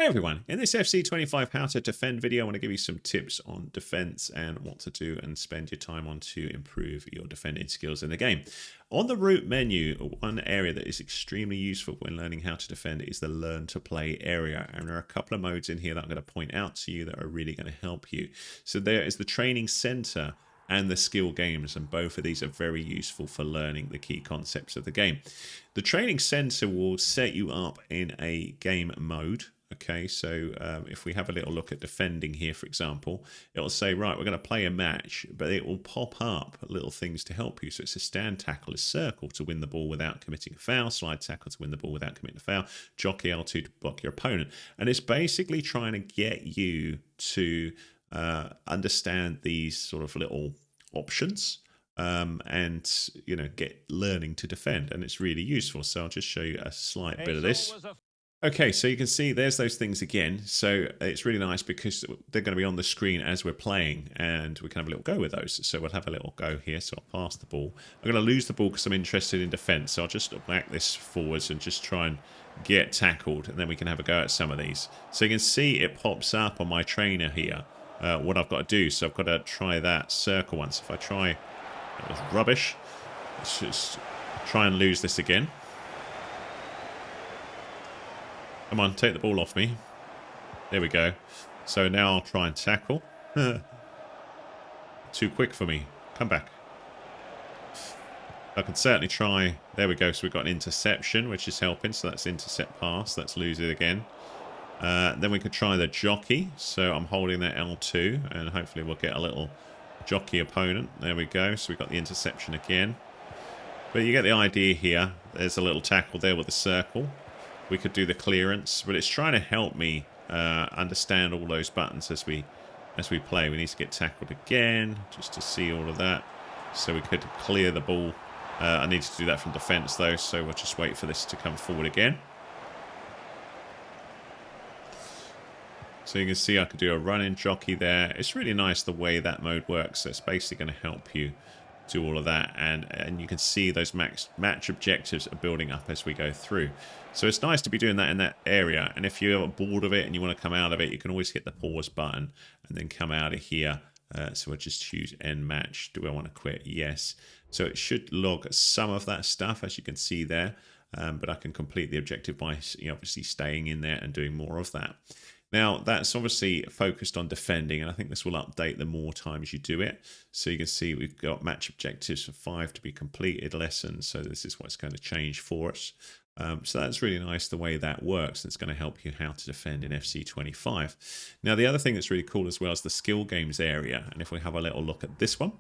Hey everyone, in this FC25 how to defend video, I want to give you some tips on defense and what to do and spend your time on to improve your defending skills in the game. On the root menu, one area that is extremely useful when learning how to defend is the learn to play area. And there are a couple of modes in here that I'm going to point out to you that are really going to help you. So there is the training center and the skill games, and both of these are very useful for learning the key concepts of the game. The training center will set you up in a game mode. Okay, so if we have a little look at defending here, for example, it'll say, right, we're going to play a match, but it will pop up little things to help you. So it's a stand tackle, a circle to win the ball without committing a foul, slide tackle to win the ball without committing a foul, jockey L2 to block your opponent. And it's basically trying to get you to understand these sort of little options and, you know, get learning to defend. And it's really useful. So I'll just show you a slight bit of this. Okay, so you can see there's those things again. So it's really nice because they're going to be on the screen as we're playing, and we can have a little go with those. So we'll have a little go here. So I'll pass the ball. I'm going to lose the ball because I'm interested in defense. So I'll just whack this forwards and just try and get tackled, and then we can have a go at some of these. So you can see it pops up on my trainer here, what I've got to do. So I've got to try that circle once. If I try, that was rubbish. Let's just try and lose this again. Come on, take the ball off me. There we go. So now I'll try and tackle. Too quick for me. Come back. I can certainly try. There we go. So we've got an interception, which is helping. So that's intercept pass. Let's lose it again. Then we could try the jockey. So I'm holding that L2, and hopefully we'll get a little jockey opponent. There we go. So we've got the interception again. But you get the idea here. There's a little tackle there with the circle. We could do the clearance, but it's trying to help me understand all those buttons as we play. We need to get tackled again just to see all of that. So we could clear the ball. I need to do that from defense though, so we'll just wait for this to come forward again. So you can see I could do a running jockey there. It's really nice the way that mode works. So it's basically going to help you do all of that, and you can see those match objectives are building up as we go through. So it's nice to be doing that in that area, and if you're bored of it and you want to come out of it, you can always hit the pause button and then come out of here. So we'll just choose end match. Do I want to quit? Yes. So it should log some of that stuff, as you can see there, but I can complete the objective by obviously staying in there and doing more of that. Now, that's obviously focused on defending, and I think this will update the more times you do it. So you can see we've got match objectives for 5 to be completed lessons. So this is what's going to change for us. So that's really nice the way that works. It's going to help you how to defend in FC25. Now, the other thing that's really cool as well is the skill games area. And if we have a little look at this one,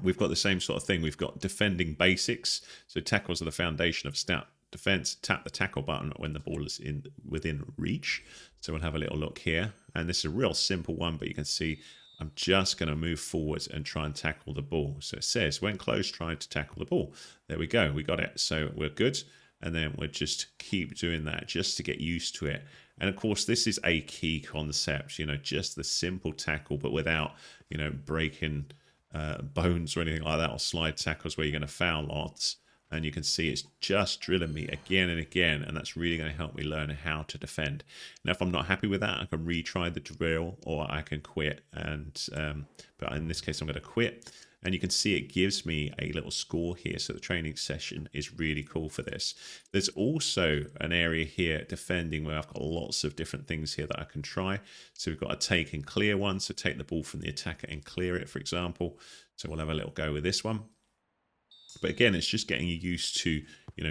we've got the same sort of thing. We've got defending basics. So tackles are the foundation of stout defense. Tap the tackle button when the ball is within reach. So we'll have a little look here, and this is a real simple one, but you can see I'm just going to move forwards and try and tackle the ball. So it says when close, try to tackle the ball. There we go, we got it. So we're good, and then we'll just keep doing that just to get used to it. And of course, this is a key concept, just the simple tackle, but without breaking bones or anything like that, or slide tackles where you're going to foul lots. And you can see it's just drilling me again and again, and that's really going to help me learn how to defend. Now, if I'm not happy with that, I can retry the drill, or I can quit. And but in this case, I'm going to quit. And you can see it gives me a little score here. So the training session is really cool for this. There's also an area here, defending, where I've got lots of different things here that I can try. So we've got a take and clear one. So take the ball from the attacker and clear it, for example. So we'll have a little go with this one. But again, it's just getting you used to,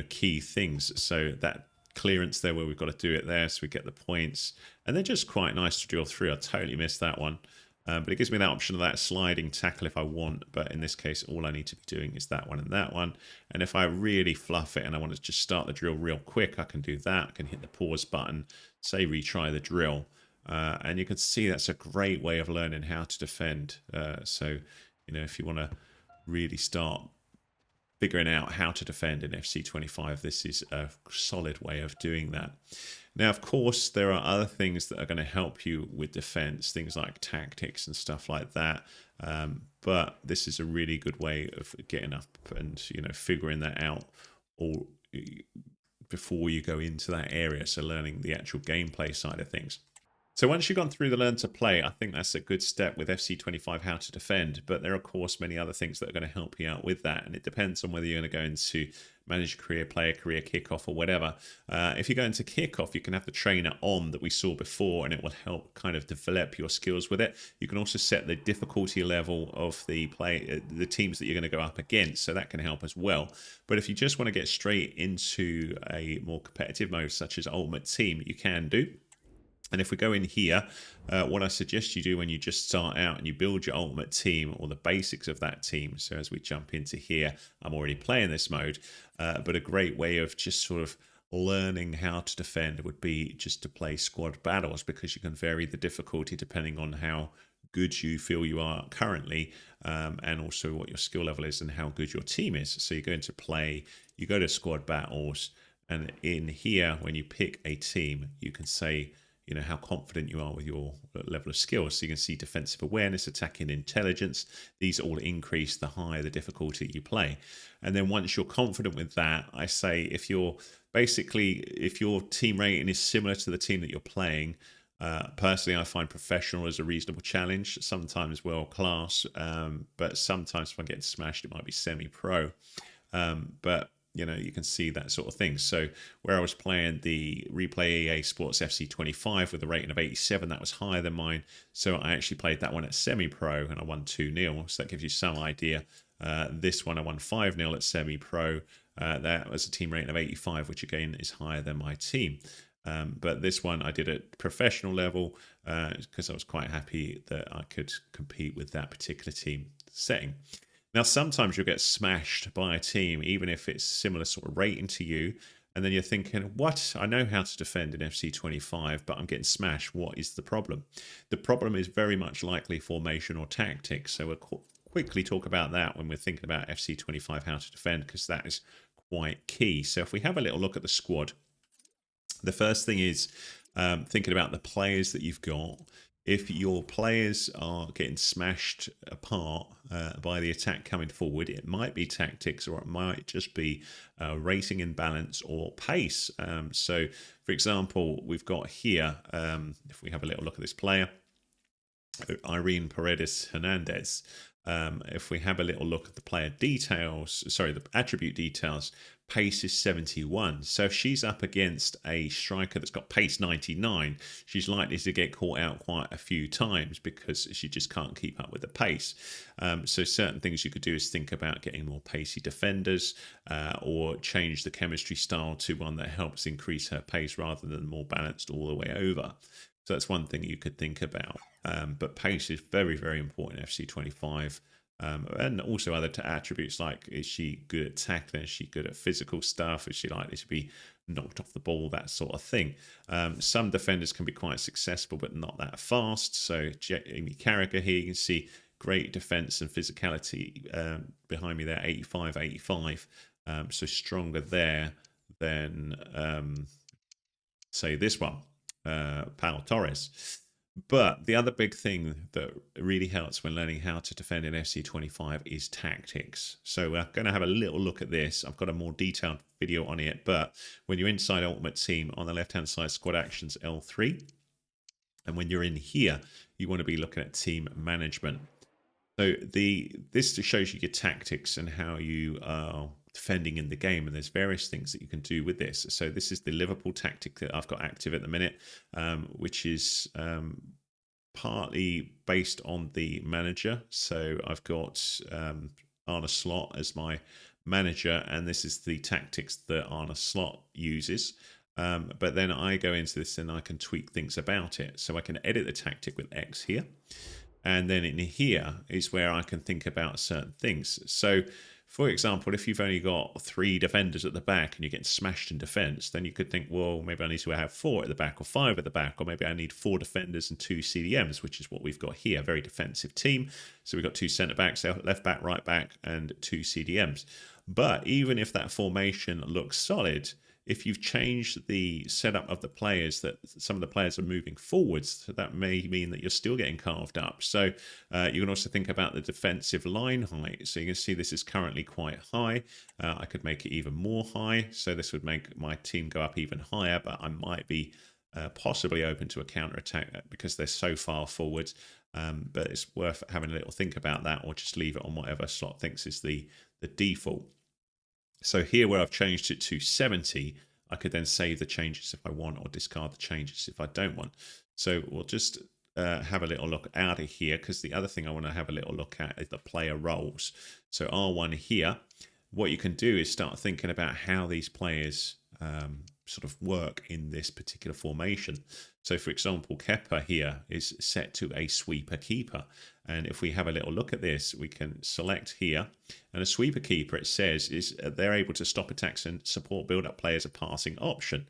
key things. So that clearance there where we've got to do it there, so we get the points. And they're just quite nice to drill through. I totally missed that one. But it gives me that option of that sliding tackle if I want. But in this case, all I need to be doing is that one and that one. And if I really fluff it and I want to just start the drill real quick, I can do that. I can hit the pause button, say retry the drill. And you can see that's a great way of learning how to defend. So, if you want to really start figuring out how to defend in FC25, this is a solid way of doing that. Now, of course, there are other things that are going to help you with defense, things like tactics and stuff like that. But this is a really good way of getting up and, figuring that out, or before you go into that area. So learning the actual gameplay side of things. So once you've gone through the learn to play, I think that's a good step with FC25 how to defend. But there are, of course, many other things that are going to help you out with that. And it depends on whether you're going to go into manage a career, play a career, kickoff, or whatever. If you go into kickoff, you can have the trainer on that we saw before, and it will help kind of develop your skills with it. You can also set the difficulty level of the teams that you're going to go up against, so that can help as well. But if you just want to get straight into a more competitive mode, such as Ultimate Team, you can do. And if we go in here, what I suggest you do when you just start out and you build your ultimate team or the basics of that team. So as we jump into here, I'm already playing this mode, but a great way of just sort of learning how to defend would be just to play squad battles, because you can vary the difficulty depending on how good you feel you are currently, and also what your skill level is and how good your team is. So you go into play, you go to squad battles, and in here, when you pick a team, you can say, you know, how confident you are with your level of skill. So you can see defensive awareness, attacking intelligence. These all increase the higher the difficulty you play. And then once you're confident with that, I say if your team rating is similar to the team that you're playing, personally, I find professional as a reasonable challenge. Sometimes world class, but sometimes if I'm getting smashed, it might be semi-pro. But you know, you can see that sort of thing. So where I was playing the Replay EA Sports FC25 with a rating of 87, that was higher than mine. So I actually played that one at semi-pro and I won 2-0. So that gives you some idea. This one I won 5-0 at semi-pro. That was a team rating of 85, which again is higher than my team. But this one I did at professional level because I was quite happy that I could compete with that particular team setting. Now, sometimes you'll get smashed by a team, even if it's similar sort of rating to you. And then you're thinking, what? I know how to defend in FC25, but I'm getting smashed. What is the problem? The problem is very much likely formation or tactics. So we'll quickly talk about that when we're thinking about FC25, how to defend, because that is quite key. So if we have a little look at the squad, the first thing is thinking about the players that you've got. If your players are getting smashed apart by the attack coming forward, it might be tactics or it might just be racing imbalance or pace. So, for example, we've got here, if we have a little look at this player, Irene Paredes Hernandez. If we have a little look at the player details, sorry, the attribute details, pace is 71. So if she's up against a striker that's got pace 99, she's likely to get caught out quite a few times because she just can't keep up with the pace. So certain things you could do is think about getting more pacey defenders or change the chemistry style to one that helps increase her pace rather than more balanced all the way over. So that's one thing you could think about. But pace is very, very important in FC25. And also other attributes like, is she good at tackling? Is she good at physical stuff? Is she likely to be knocked off the ball? That sort of thing. Some defenders can be quite successful, but not that fast. So Jamie Carragher here, you can see great defense and physicality behind me there, 85, 85. So stronger there than, say, this one, Pau Torres. But the other big thing that really helps when learning how to defend in FC25 is tactics. So we're going to have a little look at this. I've got a more detailed video on it, but when you're inside Ultimate Team, on the left-hand side, Squad Actions L3. And when you're in here, you want to be looking at Team Management. So this shows you your tactics and how you are defending in the game, and there's various things that you can do with this. So this is the Liverpool tactic that I've got active at the minute, which is partly based on the manager. So I've got Arne Slot as my manager, and this is the tactics that Arne Slot uses. But then I go into this and I can tweak things about it. So I can edit the tactic with X here. And then in here is where I can think about certain things. So, for example, if you've only got 3 defenders at the back and you're getting smashed in defence, then you could think, well, maybe I need to have 4 at the back or 5 at the back, or maybe I need 4 defenders and 2 CDMs, which is what we've got here. Very defensive team. So we've got 2 centre-backs, left back, right back, and 2 CDMs. But even if that formation looks solid, if you've changed the setup of the players, that some of the players are moving forwards, so that may mean that you're still getting carved up. So you can also think about the defensive line height. So you can see this is currently quite high. I could make it even more high, so this would make my team go up even higher, but I might be possibly open to a counter-attack because they're so far forwards. But it's worth having a little think about that, or just leave it on whatever slot thinks is the default. So here where I've changed it to 70, I could then save the changes if I want, or discard the changes if I don't want. So we'll just have a little look out of here, because the other thing I want to have a little look at is the player roles. So R1 here, what you can do is start thinking about how these players sort of work in this particular formation. So for example, Kepa here is set to a sweeper keeper. And if we have a little look at this, we can select here. And a sweeper keeper, it says, is they're able to stop attacks and support build-up players a passing option.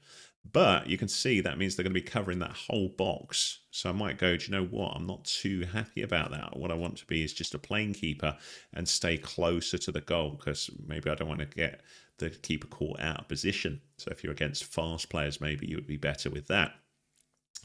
But you can see that means they're going to be covering that whole box. So I might go, do you know what? I'm not too happy about that. What I want to be is just a plain keeper and stay closer to the goal, because maybe I don't want to get the keeper caught out of position. So if you're against fast players, maybe you would be better with that.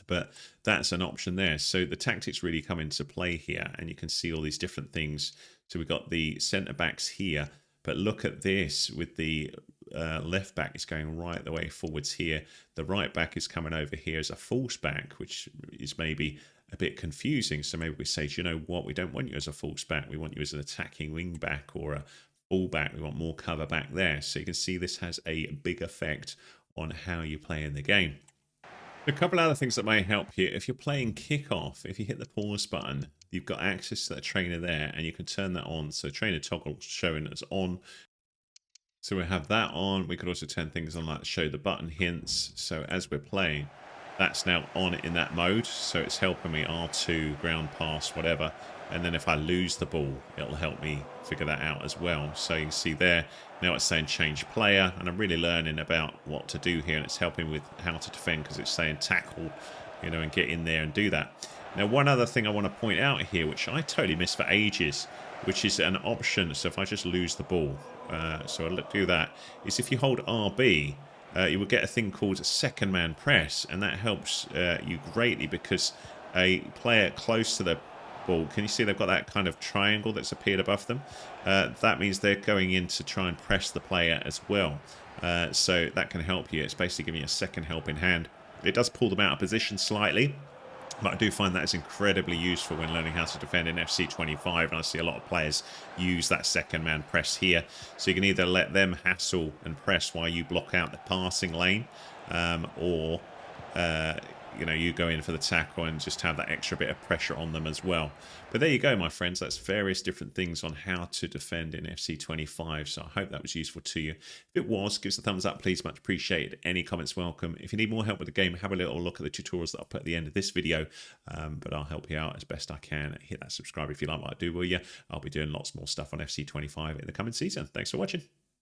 But that's an option there. So the tactics really come into play here, and you can see all these different things. So we've got the centre backs here, but look at this with the left back is going right the way forwards here. The right back is coming over here as a false back, which is maybe a bit confusing. So maybe we say, do you know what? We don't want you as a false back. We want you as an attacking wing back or a full back. We want more cover back there. So you can see this has a big effect on how you play in the game. A couple other things that may help you. If you're playing kickoff, if you hit the pause button, you've got access to that trainer there, and you can turn that on. So trainer toggle showing as on. So we have that on. We could also turn things on like show the button hints. So as we're playing, that's now on in that mode. So it's helping me R2, ground pass, whatever. And then if I lose the ball, it'll help me figure that out as well. So you can see there, now it's saying change player. And I'm really learning about what to do here. And it's helping with how to defend, because it's saying tackle, you know, and get in there and do that. Now, one other thing I want to point out here, which I totally missed for ages, which is an option. So if I just lose the ball, so I'll do that, is if you hold RB, you will get a thing called second man press, and that helps you greatly, because a player close to the ball, can you see they've got that kind of triangle that's appeared above them? That means they're going in to try and press the player as well. So that can help you. It's basically giving you a second helping hand. It does pull them out of position slightly, but I do find that is incredibly useful when learning how to defend in FC 25, and I see a lot of players use that second man press here. So you can either let them hassle and press while you block out the passing lane, or you know, you go in for the tackle and just have that extra bit of pressure on them as well. But there you go, my friends. That's various different things on how to defend in FC 25. So I hope that was useful to you. If it was, give us a thumbs up, please. Much appreciated. Any comments welcome. If you need more help with the game, have a little look at the tutorials that I'll put at the end of this video. But I'll help you out as best I can. Hit that subscribe if you like what I do, will you? I'll be doing lots more stuff on FC 25 in the coming season. Thanks for watching.